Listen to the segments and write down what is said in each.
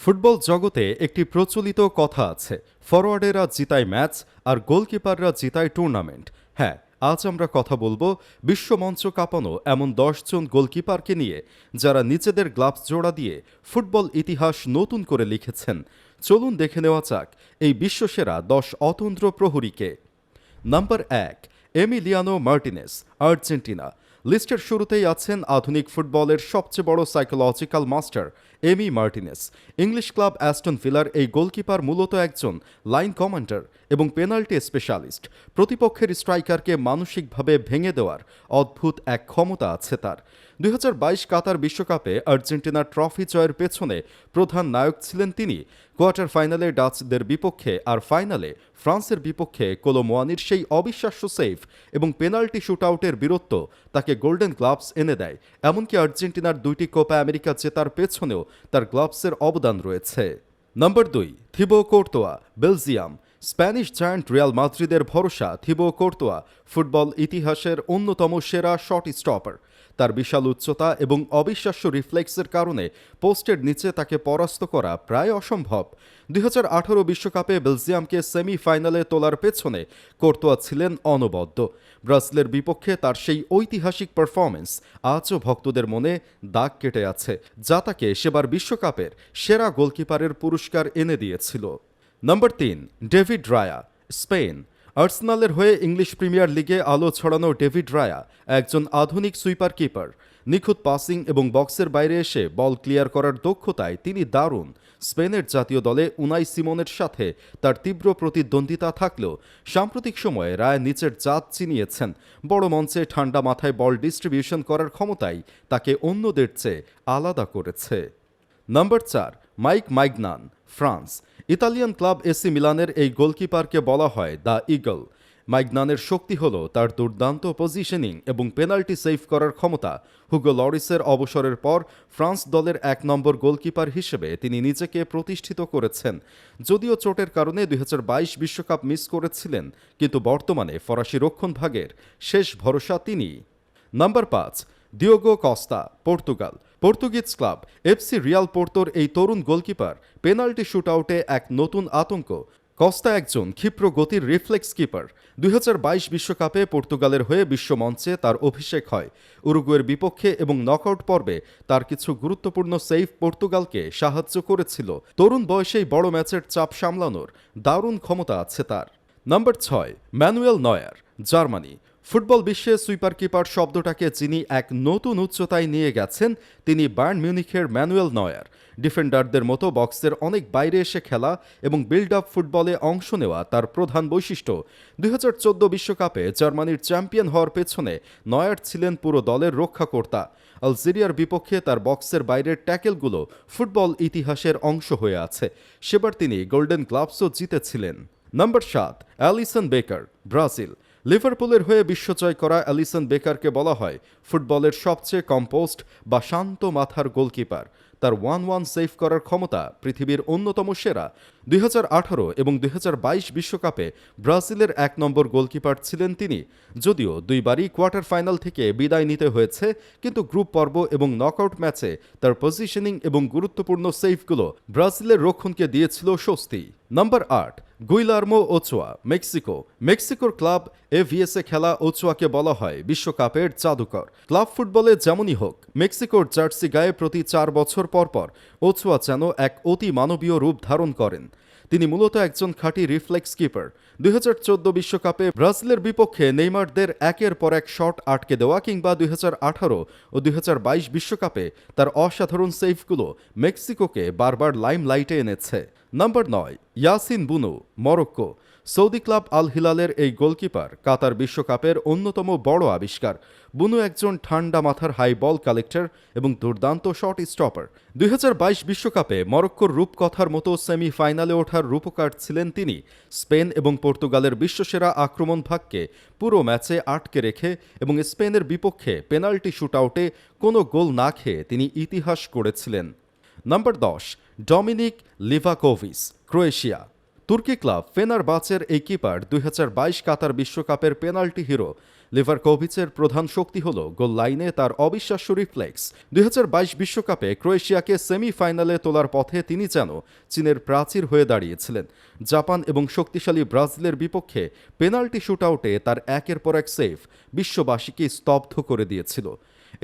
Football জগতে একটি প্রচলিত কথা আছে, ফরোয়ার্ডেরা জিতায় ম্যাচ আর গোলকিপাররা জিতায় টুর্নামেন্ট। হ্যাঁ, আজ আমরা কথা বলবো বিশ্বমঞ্চ কাঁপানো এমন 10 জন গোলকিপারকে নিয়ে, যারা নিজেদের গ্লাভস জোড়া দিয়ে ফুটবল ইতিহাস নতুন করে লিখেছেন। চলুন দেখে নেওয়া যাক এই বিশ্বসেরা 10 অতন্দ্র প্রহরীকে। Number 1, Emiliano Martinez, Argentina. লিস্টের শুরুতেই আছেন আধুনিক ফুটবলের সবচেয়ে বড় psychological master Emi Martinez. English club Aston ভিলার এই গোলকিপার মূলত একজন লাইন কমান্ডার এবং পেনাল্টি স্পেশালিস্ট। প্রতিপক্ষের স্ট্রাইকারকে মানসিকভাবে ভেঙে দেওয়ার অদ্ভুত এক ক্ষমতা আছে তার। 2022 কাতার বিশ্বকাপে আর্জেন্টিনার ট্রফি জয়ের পেছনে প্রধান নায়ক ছিলেন তিনি। কোয়ার্টার ফাইনালে ডাচদের বিপক্ষে আর ফাইনালে ফ্রান্সের বিপক্ষে কোলোমোয়ানির সেই অবিশ্বাস্য সেভ এবং পেনাল্টি শুটআউটের বীরত্ব তাকে গোল্ডেন গ্লাভস এনে দেয়। এমনকি আর্জেন্টিনার 2টি কোপা আমেরিকা জেতার পেছনেও তার গ্লাভসের অবদান রয়েছে। Number 2, Thibaut Karatoya, Belgium. Spanish giant Real মাদ্রিদের ভরসা থিবো কোর্তোয়া ফুটবল ইতিহাসের অন্যতম সেরা শট স্টপার। তার বিশাল উচ্চতা এবং অবিশ্বাস্য রিফ্লেক্সের কারণে পোস্টের নিচে তাকে পরাস্ত করা প্রায় অসম্ভব। 2018 বিশ্বকাপে বেলজিয়ামকে সেমিফাইনালে তোলার পেছনে কোর্তোয়া ছিলেন অনবদ্য। ব্রাজিলের বিপক্ষে তার সেই ঐতিহাসিক পারফরম্যান্স আজও ভক্তদের মনে দাগ কেটে আছে, যা তাকে সেবার বিশ্বকাপের সেরা গোলকিপারের পুরস্কার এনে দিয়েছিল। Number 3, David Raya, Spain. আর্সেনালের হয়ে ইংলিশ প্রিমিয়ার লিগে আলো ছড়ানো ডেভিড রায়া একজন আধুনিক সুইপার কিপার। নিখুঁত পাসিং এবং বক্সের বাইরে এসে বল ক্লিয়ার করার দক্ষতায় তিনি দারুণ। স্পেনের জাতীয় দলে উনাই সিমনের সাথে তার তীব্র প্রতিদ্বন্দ্বিতা থাকলেও সাম্প্রতিক সময়ে রায় নিচের জাত চিনিয়েছেন। বড় মঞ্চে ঠান্ডা মাথায় বল ডিস্ট্রিবিউশন করার ক্ষমতাই তাকে অন্যদের চেয়ে আলাদা করেছে। Number 4, Mike Maignan, France. Italian club AC মিলানের এই গোলকিপারকে বলা হয় দ্য ইগল। মাইগনানের শক্তি হল তার দুর্দান্ত পজিশনিং এবং পেনাল্টি সেভ করার ক্ষমতা। হুগো লরিসের অবসরের পর ফ্রান্স দলের 1 নম্বর গোলকিপার হিসেবে তিনি নিজেকে প্রতিষ্ঠিত করেছেন। যদিও চোটের কারণে 2022 বিশ্বকাপ মিস করেছিলেন, কিন্তু বর্তমানে ফরাসি রক্ষণভাগের শেষ ভরসা তিনি। Number 5, Diogo Costa, Portugal. Portuguese club FC Real পোর্তোর এই তরুণ গোলকিপার পেনাল্টি শুটআউটে এক নতুন আতঙ্ক। কস্তা একজন ক্ষিপ্র গতির রিফ্লেক্স কিপার। 2022 বিশ্বকাপে পর্তুগালের হয়ে বিশ্বমঞ্চে তার অভিষেক হয়। উরুগুয়ের বিপক্ষে এবং নকআউট পর্বে তার কিছু গুরুত্বপূর্ণ সেভ পর্তুগালকে সাহায্য করেছিল। তরুণ বয়সেই বড় ম্যাচের চাপ সামলানোর দারুণ ক্ষমতা আছে তার। Number 6, Manuel Neuer, Germany. Football বিশ্বে সুইপার কিপার শব্দটাকে যিনি এক নতুন উচ্চতায় নিয়ে গেছেন, তিনি বায়ার্ন মিউনিখের ম্যানুয়েল নয়ার। ডিফেন্ডারদের মতো বক্সের অনেক বাইরে এসে খেলা এবং বিল্ড আপ ফুটবলে অংশ নেওয়া তার প্রধান বৈশিষ্ট্য। 2014 বিশ্বকাপে জার্মানির চ্যাম্পিয়ন হওয়ার পেছনে নয়ার ছিলেন পুরো দলের রক্ষাকর্তা। আলজেরিয়ার বিপক্ষে তার বক্সের বাইরের ট্যাকেলগুলো ফুটবল ইতিহাসের অংশ হয়ে আছে। সেবার তিনি গোল্ডেন গ্লাভসও জিতেছিলেন। Number 7, Alisson Becker, Brazil. লিভারপুলের হয়ে বিশ্বজয় করা অ্যালিসন বেকারকে বলা হয় ফুটবলের সবচেয়ে কম্পোস্ট বা শান্ত মাথার গোলকিপার। তার 1-1 সেভ করার ক্ষমতা পৃথিবীর অন্যতম সেরা। 2018 এবং 2022 বিশ্বকাপে ব্রাজিলের 1 নম্বর গোলকিপার ছিলেন তিনি। যদিও দুইবারই কোয়ার্টার ফাইনাল থেকে বিদায় নিতে হয়েছে, কিন্তু গ্রুপ পর্ব এবং নকআউট ম্যাচে তার পজিশনিং এবং গুরুত্বপূর্ণ সেভগুলো ব্রাজিলের রক্ষণকে দিয়েছিল স্বস্তি। Number 8, Guillermo Ochoa, Mexico. মেক্সিকোর ক্লাব এভিএসে খেলা ওচোয়াকে বলা হয় বিশ্বকাপের জাদুকর। ক্লাব ফুটবলে যেমনই হোক, মেক্সিকোর জার্সি গায়ে প্রতি 4 বছর পর পর ওচোয়া যেন এক অতি মানবীয় রূপ ধারণ করেন। তিনি মূলত একজন খাঁটি রিফ্লেক্স কিপার। 2014 বিশ্বকাপে ব্রাজিলের বিপক্ষে নেইমারদের একের পর এক শট আটকে দেওয়া কিংবা 2018 ও 2022 বিশ্বকাপে তার অসাধারণ সেভগুলো মেক্সিকোকে বারবার লাইমলাইটে এনেছে। নাম্বার 9, ইয়াসিন বুনো, মরক্কো। সৌদি ক্লাব আল হিলালের এই গোলকিপার কাতার বিশ্বকাপের অন্যতম বড় আবিষ্কার। বুনো একজন ঠান্ডা মাথার হাই বল কালেক্টর এবং দুর্দান্ত শট স্টপার। 2022 বিশ্বকাপে মরক্কোর রূপকথার মতো সেমিফাইনালে ওঠার রূপকার ছিলেন তিনি। স্পেন এবং পর্তুগালের বিশ্বসেরা আক্রমণ ভাগকে পুরো ম্যাচে আটকে রেখে এবং স্পেনের বিপক্ষে পেনাল্টি শুটআউটে কোনো গোল না খেয়ে তিনি ইতিহাস গড়েছিলেন। Number 10, Dominik Livakovic, Croatia. তুর্কি ক্লাব ফেনারবাচের এই কিপার ২০২২ কাতার বিশ্বকাপের পেনাল্টি হিরো। লিভারকোভিচের প্রধান শক্তি হল গোল লাইনে তার অবিশ্বাস্য রিফ্লেক্স। ২০২২ বিশ্বকাপে ক্রোয়েশিয়াকে সেমিফাইনালে তোলার পথে তিনি যেন চীনের প্রাচীর হয়ে দাঁড়িয়েছিলেন। জাপান এবং শক্তিশালী ব্রাজিলের বিপক্ষে পেনাল্টি শুটআউটে তার একের পর এক সেভ বিশ্ববাসীকে স্তব্ধ করে দিয়েছিল।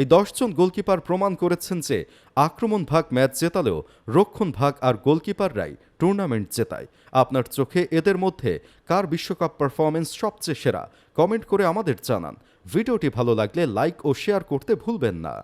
এই ১০ জন গোলকিপার প্রমাণ করেছেন যে আক্রমণ ভাগ ম্যাচ জেতালেও রক্ষণ ভাগ আর গোলকিপাররাই টুর্নামেন্ট জেতায়। আপনার চোখে এদের মধ্যে কার বিশ্বকাপ পারফরমেন্স সবচেয়ে সেরা? কমেন্ট করে আমাদের জানান। ভিডিওটি ভালো লাগলে লাইক ও শেয়ার করতে ভুলবেন না।